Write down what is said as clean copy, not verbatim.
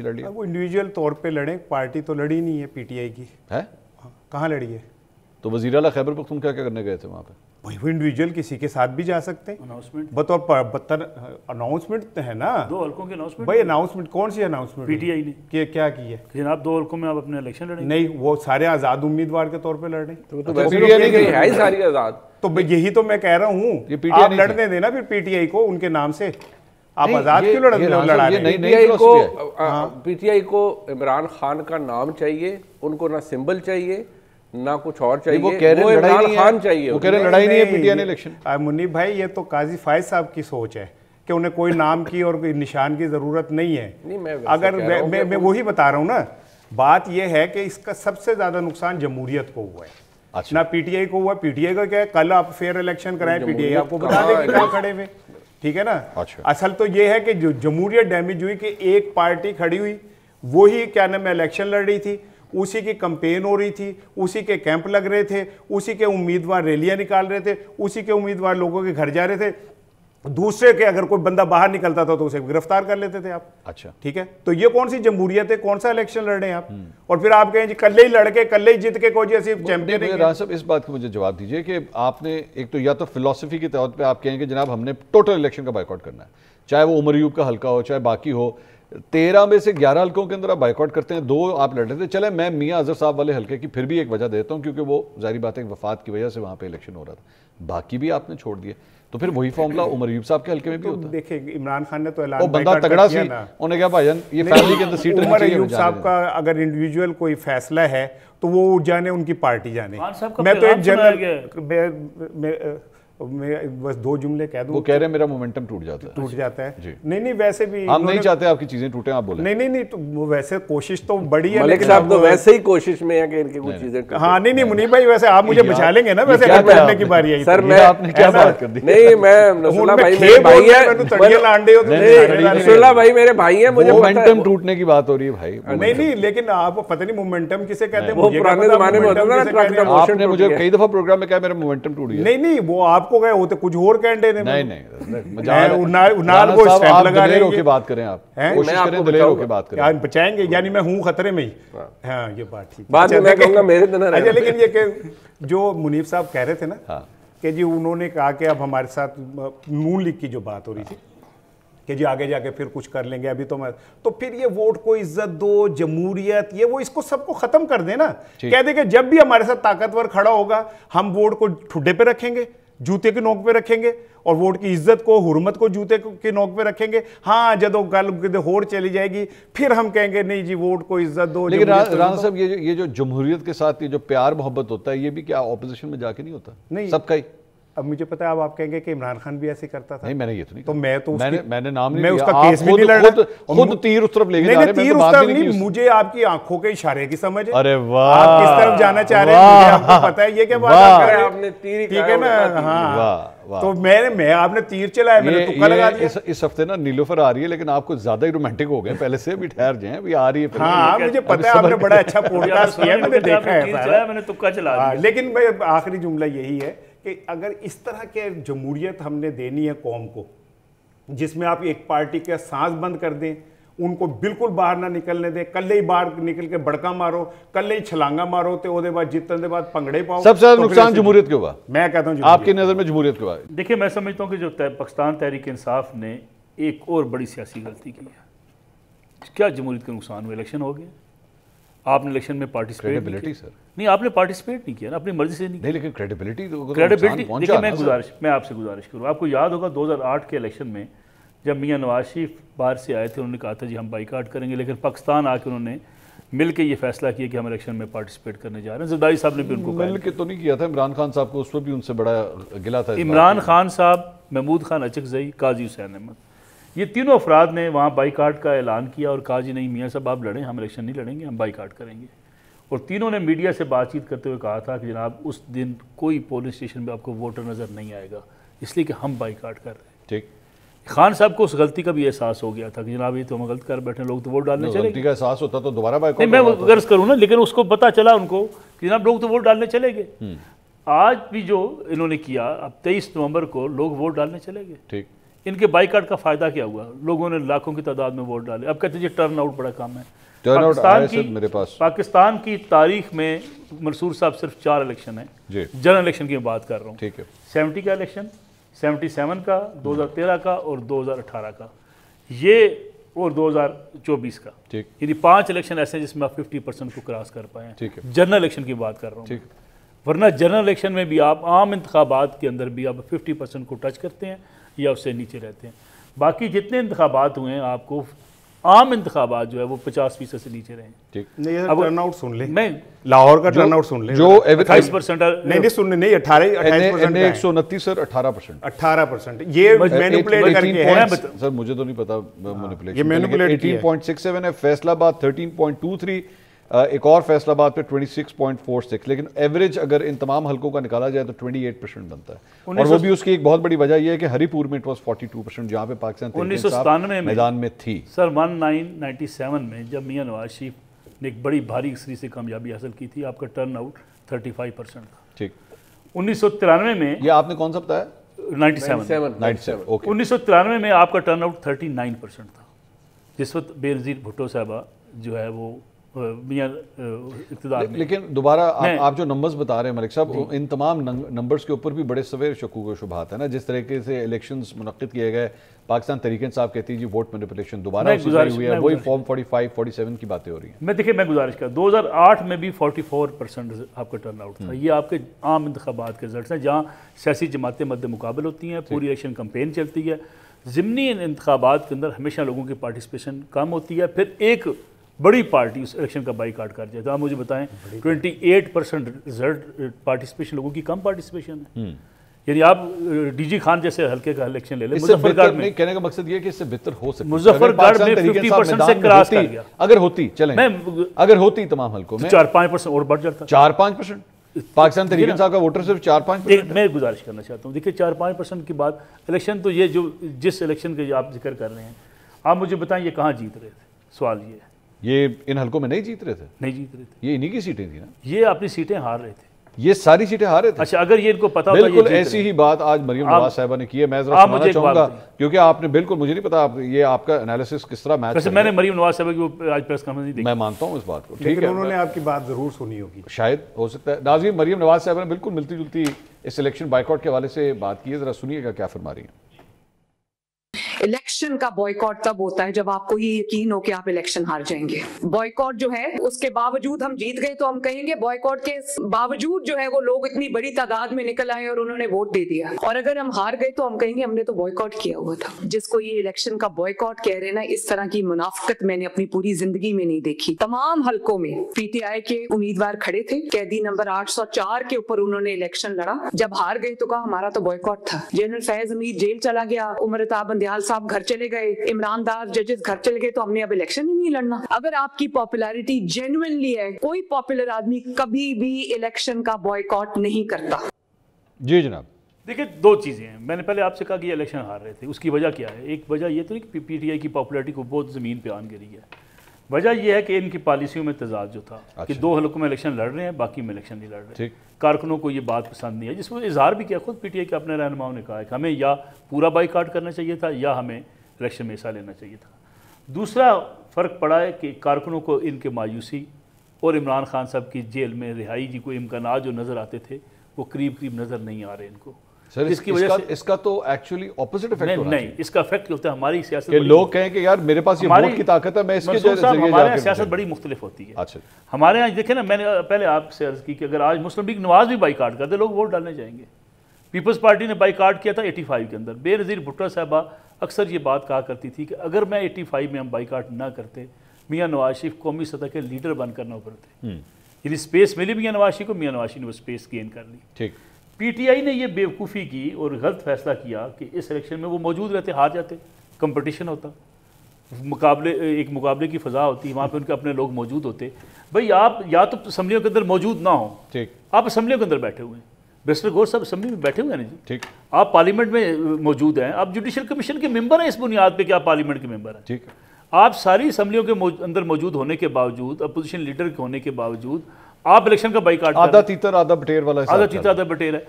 लड़ी है? वो इंडिविजुअल तौर पे लड़े, पार्टी तो लड़ी नहीं है पीटीआई की है? कहाँ लड़ी है? तो वज़ीर आला खैबर पख्तूनख्वा क्या करने गए थे वहाँ पे? भाई वो इंडिविजुअल किसी के साथ भी जा सकते हैं। अनाउंसमेंट बतौर अनाउंसमेंट है ना, 2 हल्कों की अनाउंसमेंट। भाई अनाउंसमेंट कौन सी अनाउंसमेंट पीटीआई ने क्या की है? जनाब 2 हल्कों में आप अपने इलेक्शन लड़ेंगे। नहीं, वो सारे आज़ाद उम्मीदवार के तौर पे लड़ रहे हैं। तो पीटीआई नहीं गई है ही सारी आज़ाद। तो यही तो मैं कह रहा हूँ, आप लड़ने देना फिर पीटीआई को उनके नाम से। आप आज़ाद क्यों लड़ा रहे हैं? पीटीआई को इमरान खान का नाम चाहिए, उनको ना सिंबल चाहिए ना कुछ और चाहिए। वो कह रहे इमरान खान चाहिए, वो कह रहे लड़ाई नहीं है पीटीआई ने इलेक्शन। मुनीब भाई, ये तो काजी फायद साहब की सोच है कि उन्हें कोई नाम की और कोई निशान की जरूरत नहीं है। अगर मैं वही बता रहा हूँ ना, बात यह है कि इसका सबसे ज्यादा नुकसान जमहूरियत को हुआ है। अच्छा। ना पीटीआई को हुआ। पीटीआई का क्या है, कल आप फेयर इलेक्शन कराएं, पीटीआई आपको बता देगी कहाँ खड़े हुए, ठीक है ना। अच्छा। असल तो ये है कि जो जमहूरियत डैमेज हुई कि एक पार्टी खड़ी हुई, वही क्या नाम है इलेक्शन लड़ रही थी, उसी की कैंपेन हो रही थी, उसी के कैंप लग रहे थे, उसी के उम्मीदवार रैलियां निकाल रहे थे, उसी के उम्मीदवार लोगों के घर जा रहे थे। दूसरे के अगर कोई बंदा बाहर निकलता था तो उसे गिरफ्तार कर लेते थे आप। अच्छा, ठीक है। तो ये कौन सी जमहूरियत है? कौन सा इलेक्शन लड़ रहे हैं आप? और फिर आप कहें जी कल ही लड़के कल ही जीत के कोई ऐसी चैंपियन। राज साहब, इस बात को मुझे जवाब दीजिए कि आपने एक तो या तो फिलॉसफी के तौर पे आप कहेंगे जनाब हमने टोटल इलेक्शन का बाइकआउट करना है, चाहे वो उमर अयूब का हल्का हो चाहे बाकी हो। 13 में से 11 हल्कों के अंदर आप बाइकआउट करते हैं, 2 आप लड़ रहे थे। चले मैं मियां अजहर साहब वाले हल्के की फिर भी एक वजह देता हूं, क्योंकि वो जाहिर बात है वफात की वजह से वहां पे इलेक्शन हो रहा था, बाकी भी आपने छोड़ दिए। तो फिर वही फॉर्मूला उमर अयूब साहब के हल्के में भी होता है। देखिए, इमरान खान ने तो ऐलान, वो बंदा तगड़ा सी, उन्होंने कहा भाईजान ये फैमिली के अंदर सीट उमर अयूब साहब का अगर इंडिविजुअल कोई फैसला है तो वो जाने, उनकी पार्टी जाने। मैं तो एक जनरल मैं बस 2 जुमले कह दूं। वो कह रहे हैं मेरा मोमेंटम टूट जाता है। नहीं, वैसे भी हम नहीं चाहते आपकी चीजें टूटे, आप बोले। नहीं, तो वो वैसे कोशिश तो बड़ी है। मलिक साहब तो वैसे ही कोशिश में है कि इनकी कुछ चीजें टूटे। हाँ, नहीं मुनीब भाई, वैसे आप मुझे बचा लेंगे ना, वैसे करने की बारी आई। सर मैं आपने क्या बात कर दी? नहीं, मैं नसरुल्लाह भाई मेरे भाई है, नसरुल्लाह भाई मेरे भाई है, मुझे मोमेंटम टूटने की बात हो रही है भाई। नहीं, लेकिन आपको पता नहीं मोमेंटम किसे कहते हैं। वो पुराने जमाने में होता था ना, ट्रक का मोशन। आपने मुझे कई दफा प्रोग्राम में कहा मेरा मोमेंटम टूट गया। नहीं, वो आपको गए होते कुछ और कैंडे ने। नहीं, उनाल को स्टैंप लगा रहे हैं। बात करें आप, कोशिश करें दिलेर होकर बात करें। यार बचाएंगे, यानी मैं हूं खतरे में ही। हाँ, ये बात ठीक। बात मैं कहूंगा मेरे दिन अच्छा, लेकिन ये कि जो मुनीब साहब कह रहे थे ना कि जी उन्होंने कहा कि अब हमारे साथ नून लीग की जो बात हो रही थी कि जी आगे जाके फिर कुछ कर लेंगे, अभी तो फिर ये वोट को इज्जत दो, जमहूरियत, ये वो इसको सबको खत्म कर देना। कह दे कि जब भी हमारे साथ ताकतवर खड़ा होगा हम वोट को ठुड्डे पे रखेंगे, जूते के नोक पे रखेंगे, और वोट की इज्जत को, हुर्मत को जूते के नोक पे रखेंगे। हाँ, जब गल होड़ चली जाएगी फिर हम कहेंगे नहीं जी वोट को इज्जत दो। लेकिन राणा साहब, ये जो जमहूरियत के साथ ये जो प्यार मोहब्बत होता है, ये भी क्या ऑपोजिशन में जाके नहीं होता? नहीं, सबका ही। अब मुझे पता है अब आप कहेंगे कि इमरान खान भी ऐसे करता था। नहीं, मैंने ये तो नहीं, तो मैंने नाम नहीं, मैं उसका केस भी नहीं लड़ा। खुद तीर उस तरफ लेके जा रहे हैं। तीर उस तरफ नहीं, मुझे आपकी आंखों के इशारे की समझ है। अरे वाह, आप किस तरफ जाना चाह रहे हैं मुझे आपको पता है। ये क्या बात कर रहे हैं आपने? तीर, ठीक है ना। हाँ, तो मैं आपने तीर चलाया, मैंने तुक्का लगा दिया। इस हफ्ते ना नीलोफर आ रही है, लेकिन आपको ज्यादा ही रोमांटिक हो गए पहले से। भी ठहर जाए, अभी आ रही है। हाँ, मुझे पता है, आपने बड़ा अच्छा पॉडकास्ट किया, मैंने देखा है, मैंने तुक्का चला दिया। लेकिन आखिरी जुमला यही है कि अगर इस तरह के जमहूरियत हमने देनी है कौम को, जिसमें आप एक पार्टी के सांस बंद कर दें, उनको बिल्कुल बाहर ना निकलने दें, कल ही बाहर निकल के बड़का मारो, कल ही छलांगा मारो, तो उसके बाद जीतने के बाद पंगड़े पाओ। सबसे ज्यादा नुकसान जमहूरियत के हुआ, मैं कहता हूं आपकी नजर में जमहूरियत के हुआ। देखिए, मैं समझता हूं कि जो पाकिस्तान तहरीक इंसाफ ने एक और बड़ी सियासी गलती की है। क्या जमहूरियत का नुकसान हुआ? इलेक्शन हो गया, आपने इलेक्शन में पार्टिसिपेट नहीं, आपने पार्टिसिपेट नहीं किया ना, अपनी मर्जी से नहीं, लेकिन क्रेडिबिलिटी देखिए, मैं आपसे गुजारिश करूँ, आपको याद होगा 2008 के इलेक्शन में जब मियां नवाज शरीफ बाहर से आए थे, उन्होंने कहा था जी हम बाइकाट करेंगे, लेकिन पाकिस्तान आके उन्होंने मिल के ये फैसला किया कि हम इलेक्शन में पार्टिसिपेट करने जा रहे हैं। जरदारी साहब ने भी उनको मिल के तो नहीं किया था, इमरान खान साहब को उस पर भी उनसे बड़ा गिला था। इमरान खान साहब, महमूद खान अचकजई, काजी हुसैन अहमद, ये तीनों अफराद ने वहाँ बाइकाट का ऐलान किया और कहा जी नहीं मियाँ साहब आप लड़ें, हम इलेक्शन नहीं लड़ेंगे, हम बाइकाट करेंगे। और तीनों ने मीडिया से बातचीत करते हुए कहा था कि जनाब उस दिन कोई पोलिंग स्टेशन में आपको वोटर नज़र नहीं आएगा, इसलिए कि हम बाइकाट कर रहे हैं। ठीक, खान साहब को उस गलती का भी एहसास हो गया था कि जनाब ये तो हम गलत कर बैठे, लोग तो वोट डालने चले। गलती का एहसास होता तो दोबारा बाइकाट नहीं, मैं गर्ज करूँ ना, लेकिन उसको पता चला उनको कि जनाब लोग तो वोट डालने चले गए। आज भी जो इन्होंने किया, अब 23 नवंबर को लोग वोट डालने चले गए। ठीक, इनके बाइकाट का फ़ायदा क्या हुआ? लोगों ने लाखों की तादाद में वोट डाले। अब कहते हैं टर्न आउट बड़ा कम है। पाकिस्तान की तारीख में मंसूर साहब सिर्फ 4 इलेक्शन है, जनरल इलेक्शन की बात कर रहा हूँ। ठीक है। 70 का इलेक्शन, 77 का, 2013 का और 2018 का, ये और 2024 का। ठीक। यानी 5 इलेक्शन ऐसे हैं जिसमें आप 50% को क्रॉस कर पाए हैं। ठीक है। जनरल इलेक्शन की बात कर रहा हूँ। वरना जनरल इलेक्शन में भी आप आम इंतखाबात के अंदर भी आप 50% को टच करते हैं या उससे नीचे रहते हैं। बाकी जितने इंतखाबात हुए हैं आपको आम इंतखाबात जो है वो 50% से नीचे रहे। ठीक। नहीं, अब टर्न आउट सुन ले, मैं लाहौर का टर्न आउट सुन ले, जो 28% नहीं सुनने नहीं 28% 129 सर 18%। 18% ये मैनिपुलेट करके है सर, मुझे तो नहीं पता मैनिपुलेशन। ये मैनिपुलेट 18.67 है, फैसलाबाद 13.23, एक और फैसलाबाद पे 26.46, लेकिन एवरेज अगर इन तमाम हलकों का निकाला जाए तो 28% बनता है। और वो भी उसकी एक बहुत बड़ी वजह यह है कि हरिपुर में इट वाज 42%, जहां पे पाकिस्तान 1997 मैदान में थी। सर 1997 में जब मियां नवाज शरीफ ने एक बड़ी भारी अक्सरी से कामयाबी हासिल की थी, आपका टर्न आउट 35% था। ठीक। 1993 में, ये आपने कौन सा बताया? 97। ओके। 1993 में आपका टर्न आउट 39% था, जिस वक्त बेनज़ीर भुट्टो साहबा जो है वो मियां इक़्तिदार में। लेकिन दोबारा आप जो नंबर्स बता रहे हैं मलिक साहब, इन तमाम नंबर्स के ऊपर भी बड़े सवेर शकूक व शुबहात है ना। जिस तरीके से इलेक्शंस मुनक्किद किए गए, पाकिस्तान तरीके साहब कहती है जी वोट मैनिपुलेशन दोबारा हुई है, वही फॉर्म 45, 47 की बातें हो रही हैं। मैं गुजारिश कर 2008 में भी 44% आपका टर्न आउट था। ये आपके आम इंतखाबात के रिजल्ट हैं जहाँ सियासी जमातें मद्दे मुकाबल होती हैं, पूरी इलेक्शन कैंपेन चलती है। ज़िमनी इंतखाबात के अंदर हमेशा लोगों की पार्टिसिपेशन कम होती है, फिर एक बड़ी पार्टी उस इलेक्शन का बाईकाट कर जाए। तो आप मुझे बताएं 28% रिजल्ट पार्टिसिपेशन, लोगों की कम पार्टिसिपेशन है। यानी आप डीजी खान जैसे हल्के का इलेक्शन ले लें, मुजफ्फरगढ़ में, कहने का मकसद ये है कि इससे बेहतर हो सकता है। मुजफ्फरगढ़ में 50% से क्रॉस कर गया। अगर होती, चलें, अगर होती तमाम हल्कों में 4-5% और बढ़ जाता। 4-5% पाकिस्तान तरीके साहब का वोटर सिर्फ 4-5%। मैं गुजारिश करना चाहता हूँ, देखिए 4-5% की बात इलेक्शन, तो ये जो जिस इलेक्शन के आप जिक्र कर रहे हैं, आप मुझे बताएं ये कहाँ जीत रहे थे? सवाल ये है। ये इन हलकों में नहीं जीत रहे थे? नहीं जीत रहे थे। ये इन्हीं की सीटें थी ना? ये अपनी सीटें हार रहे थे। ये सारी सीटें हारे थे। अच्छा, अगर ये इनको पता होता, बिल्कुल ऐसी ही बात आज मरियम नवाज साहिबा ने की है। मैं जरा सुनाना चाहूंगा, क्योंकि आपने बिल्कुल, मुझे नहीं पता ये आपका एनालिसिस किस तरह मैच। वैसे मैंने मरियम नवाज साहिबा की आज प्रेस कॉन्फ्रेंस नहीं देखी। मैं मानता हूँ इस बात को, ठीक है, उन्होंने आपकी बात जरूर सुनी होगी, शायद हो सकता है। नाज़रीन, मरियम नवाज साहिबा ने बिल्कुल मिलती जुलती इस इलेक्शन बाइकआउट के हवाले से बात की है, जरा सुनिएगा क्या फरमा रही है। इलेक्शन का बॉयकॉट तब होता है जब आपको ये यकीन हो कि आप इलेक्शन हार जाएंगे। बॉयकॉट जो है उसके बावजूद हम जीत गए तो हम कहेंगे बॉयकॉट के बावजूद जो है वो लोग इतनी बड़ी तादाद में निकल आए और उन्होंने वोट दे दिया। और अगर हम हार गए तो हम कहेंगे हमने तो बॉयकॉट किया हुआ था। जिसको ये इलेक्शन का बॉयकॉट कह रहे हैं ना, इस तरह की मुनाफिकत मैंने अपनी पूरी जिंदगी में नहीं देखी। तमाम हलकों में पीटीआई के उम्मीदवार खड़े थे, कैदी नंबर 804 के ऊपर उन्होंने इलेक्शन लड़ा। जब हार गए तो कहा हमारा तो बॉयकॉट था। जनरल फैज हमीद जेल चला गया, उमर अताब बंदियाल साहब घर चले गए, इमरान दार जजेस घर चले गए, तो हमने अब इलेक्शन ही नहीं लड़ना। अगर आपकी पॉपुलैरिटी जेन्युइनली है, कोई पॉपुलर आदमी कभी भी इलेक्शन का बॉयकॉट नहीं करता। जी जनाब। देखिए, दो चीजें हैं। मैंने पहले आपसे कहा कि ये इलेक्शन हार रहे थे, उसकी वजह क्या है? एक वजह ये तो नहीं कि पीटीआई की पॉपुलैरिटी को बहुत जमीन पे आन गिरी है। वजह यह है कि इनकी पॉलिसियों में तजाद जो था कि 2 हलकों में इलेक्शन लड़ रहे हैं, बाकी में इलेक्शन नहीं लड़ रहे। कारकुनों को ये बात पसंद नहीं है, जिसमें इजहार भी किया, खुद पीटीआई के अपने रहनुमाओं ने कहा है कि हमें या पूरा बाईकाट करना चाहिए था या हमें इलेक्शन में हिस्सा लेना चाहिए था। दूसरा फ़र्क पड़ा है कि कारकुनों को इनके मायूसी और इमरान खान साहब की जेल में रिहाई जी को इम्कानात जो नज़र आते थे वो करीब करीब नज़र नहीं आ रहे इनको। सर, इसकी वजह से इसका तो एक्चुअली ऑपोजिट इफेक्ट होना चाहिए। इसका इफेक्ट होता है हमारी सियासत, कि लोग कहें कि यार मेरे पास ये वोट की ताकत है, मैं इसके जरिए हमारे यहाँ सियासत बड़ी मुख्तलिफ होती है। अच्छा, हमारे यहाँ देखें ना, मैंने पहले आपसे अर्ज की कि अगर आज मुस्लिम लीग नवाज भी बाईकाट करते लोग वोट डालने जाएंगे। पीपल्स पार्टी ने बाईकाट किया था 85 के अंदर। बेनज़ीर भुट्टो साहबा अक्सर ये बात कहा करती थी कि अगर मैं 85 में हम बाईकाट ना करते, मियां नवाज शरीफ कौमी सतह के लीडर बनकर ना उभरते। यदि स्पेस मिली मियां नवाज शरीफ को, मियां नवाज शरीफ ने वो स्पेस गेन कर ली। ठीक। पीटीआई ने ये बेवकूफ़ी की और गलत फैसला किया कि इस इलेक्शन में वो मौजूद रहते, हार जाते, कंपटीशन होता, एक मुकाबले की फ़ज़ा होती, वहाँ पे उनके अपने लोग मौजूद होते। भाई आप या तो असम्बलियों के अंदर मौजूद ना हो, ठीक, आप असम्बलियों के अंदर बैठे हुए हैं, बैरिस्टर गौर साहब असम्बली में बैठे हुए हैं ना जी, ठीक, आप पार्लियामेंट में मौजूद हैं, आप जुडिशल कमीशन के मेंबर हैं, इस बुनियाद पे कि आप पार्लियामेंट के मेंबर हैं, ठीक। आप सारी असम्बलियों के अंदर मौजूद होने के बावजूद, अपोजिशन लीडर होने के बावजूद आप इलेक्शन का बाईकाट, आधा तीतर आधा बटेर वाला, आधा तीतर आधा बटेर है।